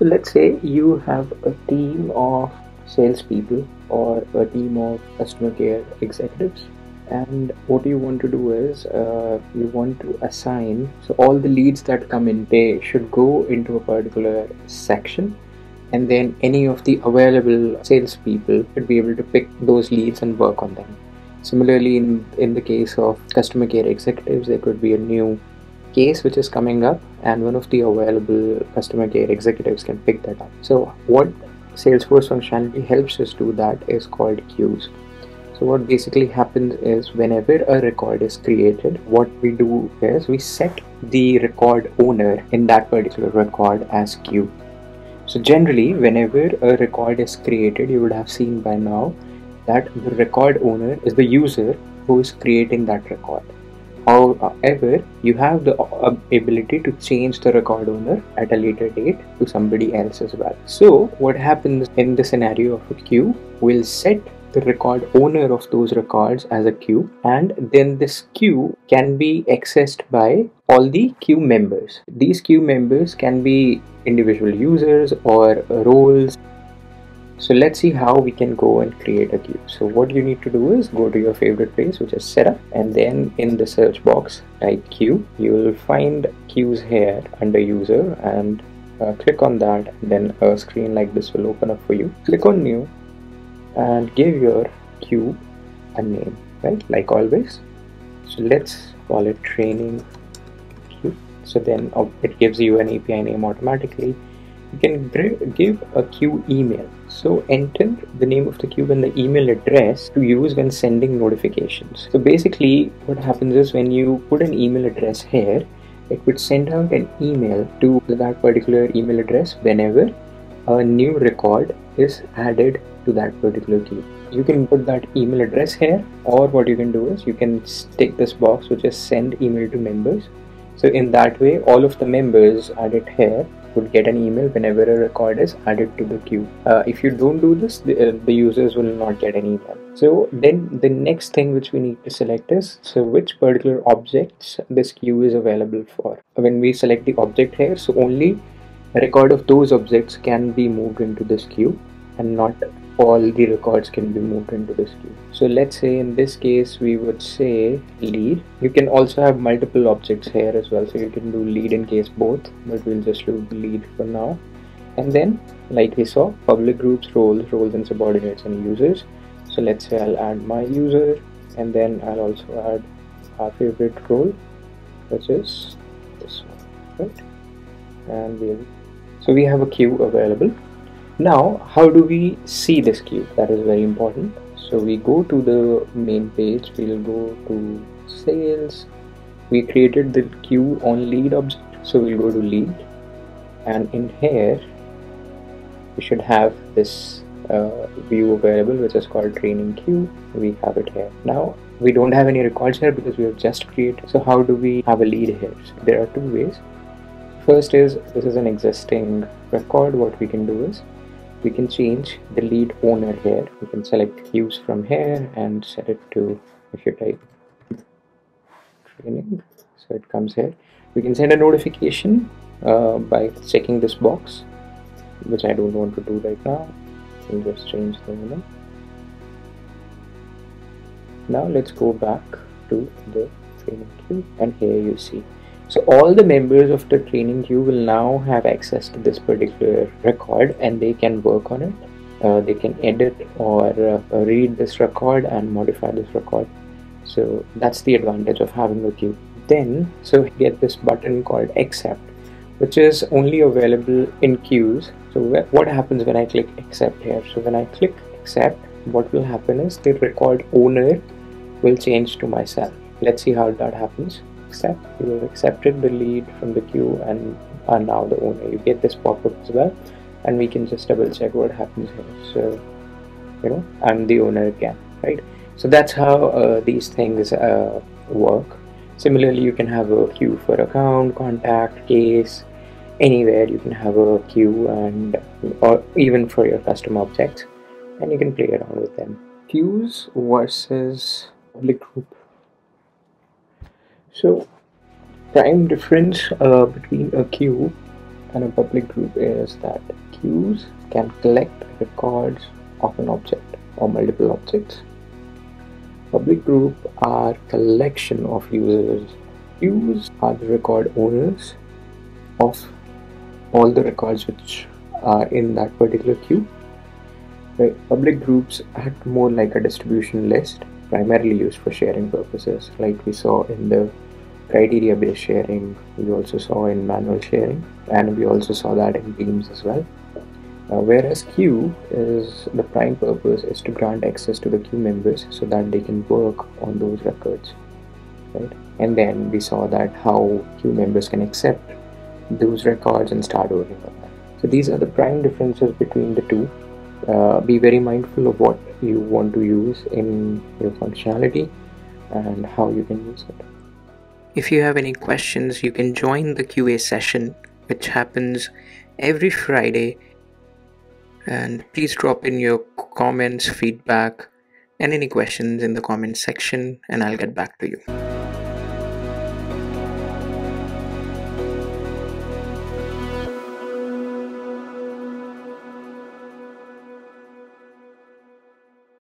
So let's say you have a team of salespeople or a team of customer care executives, and what you want to do is you want to assign, so all the leads that come in, they should go into a particular section, and then any of the available salespeople should be able to pick those leads and work on them. Similarly, in the case of customer care executives, there could be a new case which is coming up, and one of the available customer care executives can pick that up. So what Salesforce functionality helps us do that is called queues. So what basically happens is whenever a record is created, what we do is we set the record owner in that particular record as queue. So generally, whenever a record is created, you would have seen by now that the record owner is the user who is creating that record. However, you have the ability to change the record owner at a later date to somebody else as well. So what happens in the scenario of a queue, we'll set the record owner of those records as a queue, and then this queue can be accessed by all the queue members. These queue members can be individual users or roles. So let's see how we can go and create a queue. So what you need to do is go to your favorite place, which is setup, and then in the search box type queue. You will find queues here under user, and click on that, and then a screen like this will open up for you. Click on new and give your queue a name, right, like always. So let's call it training queue. So then it gives you an API name automatically. You can give a queue email. So enter the name of the queue and the email address to use when sending notifications. So basically what happens is when you put an email address here, it would send out an email to that particular email address whenever a new record is added to that particular queue. You can put that email address here, or what you can do is you can tick this box which is send email to members. So in that way, all of the members added here would get an email whenever a record is added to the queue. If you don't do this, the users will not get an email. So then the next thing which we need to select is, so which particular objects this queue is available for. When we select the object here, so only a record of those objects can be moved into this queue, and not all the records can be moved into this queue. So let's say in this case we would say lead. You can also have multiple objects here as well, so you can do lead in case both, but we'll just do lead for now. And then like we saw, public groups, roles and subordinates and users. So let's say I'll add my user, and then I'll also add our favorite role, which is this one, right? And so we have a queue available. Now, how do we see this queue? That is very important. So we go to the main page, we'll go to sales. We created the queue on lead object, so we'll go to lead, and in here we should have this view available, which is called training queue. We have it here. Now we don't have any records here because we have just created. So how do we have a lead here? So there are two ways. First is, this is an existing record. What we can do is we can change the lead owner here. We can select queues from here and set it to, if you type training, so it comes here. We can send a notification by checking this box, which I don't want to do right now. I'll just change the owner. Now let's go back to the training queue, and here you see. So all the members of the training queue will now have access to this particular record, and they can work on it. They can edit or read this record and modify this record. So that's the advantage of having a queue. Then, so we get this button called accept, which is only available in queues. So what happens when I click accept here? So when I click accept, what will happen is the record owner will change to myself. Let's see how that happens. Accept, you have accepted the lead from the queue and are now the owner. You get this pop-up as well, and we can just double check what happens here. So, you know, I'm the owner again, right? So that's how these things work. Similarly, you can have a queue for account, contact, case, anywhere you can have a queue, and or even for your custom objects, and you can play around with them. Queues versus public group. So prime difference between a queue and a public group is that queues can collect records of an object or multiple objects. Public group are collection of users. Queues are the record owners of all the records which are in that particular queue. Right. Public groups act more like a distribution list, primarily used for sharing purposes, like we saw in the criteria based sharing, we also saw in manual sharing, and we also saw that in Teams as well. Whereas queue is the prime purpose is to grant access to the queue members so that they can work on those records, right? And then we saw that how queue members can accept those records and start working on that. So these are the prime differences between the two. Be very mindful of what you want to use in your functionality and how you can use it. If you have any questions, you can join the QA session, which happens every Friday. And please drop in your comments, feedback, and any questions in the comment section, and I'll get back to you.